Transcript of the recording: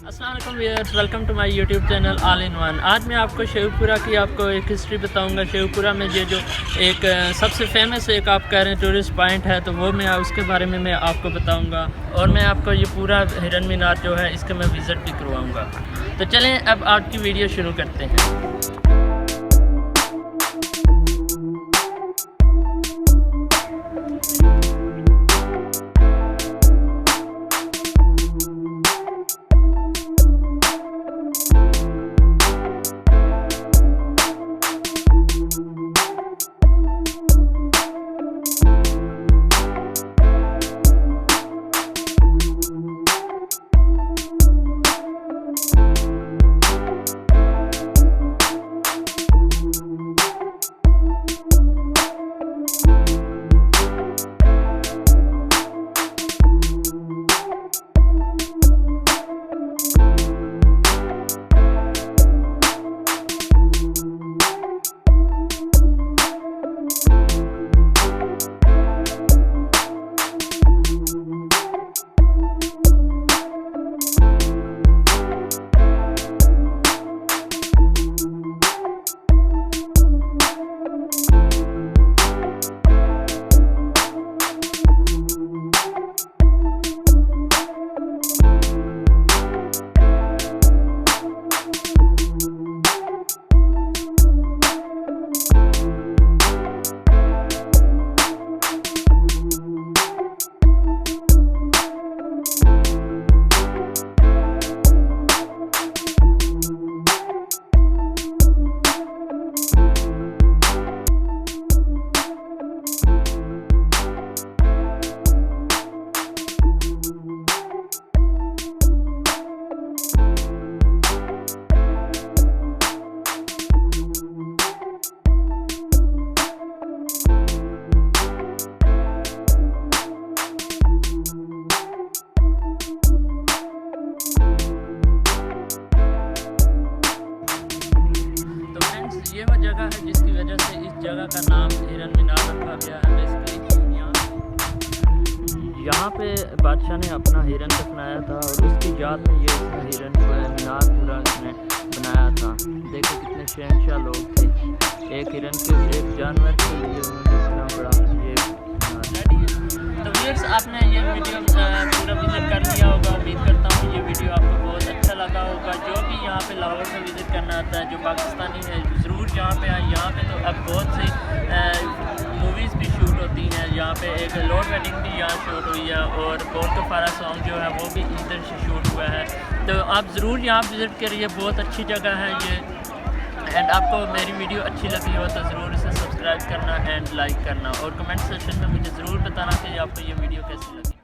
अस्सलाम वालेकुम viewers, welcome to my YouTube channel all in one. आज मैं आपको शेखपुरा की एक हिस्ट्री बताऊंगा। शेखपुरा में ये जो एक सबसे फेमस एक आप कह रहे हैं टूरिस्ट पॉइंट है, तो वो मैं उसके बारे में मैं आपको बताऊंगा और मैं आपको ये पूरा हिरन मीनार जो है इसका मैं विज़िट भी करवाऊंगा। तो चलें अब आज की वीडियो शुरू करते हैं। ये वो जगह है जिसकी वजह से इस जगह का नाम हिरन मीनार रखा गया है। बेसिकली यहाँ पे बादशाह ने अपना हिरन दफनाया था और उसकी याद में ये हिरन मीनार पूरा इसने बनाया था। देखो कितने शहंशाह लोग थे, एक हिरन के एक जानवर के लिए उन्होंने इतना बड़ा ये तो व्यूअर्स, आपने ये वीडियो पूरा विजिट कर लिया होगा। उम्मीद करता हूँ ये वीडियो आपको बहुत अच्छा लगा होगा। जो भी यहाँ पे लाहौर में विज़िट करना आता है, जो पाकिस्तानी है, ज़रूर यहाँ पे आए। यहाँ पे तो अब बहुत सी मूवीज़ भी शूट होती हैं। यहाँ पे एक लॉर्ड वेडिंग भी यहाँ शूट हुई है और बोल तो फारा सॉन्ग जो है वो भी इधर से शूट हुआ है। तो आप ज़रूर यहाँ विज़िट करिए, बहुत अच्छी जगह है ये। एंड आपको मेरी वीडियो अच्छी लगी हो तो ज़रूर इसे सब्सक्राइब करना एंड लाइक करना और कमेंट सेक्शन में मुझे ज़रूर बताना कि आपको ये वीडियो कैसी लगी।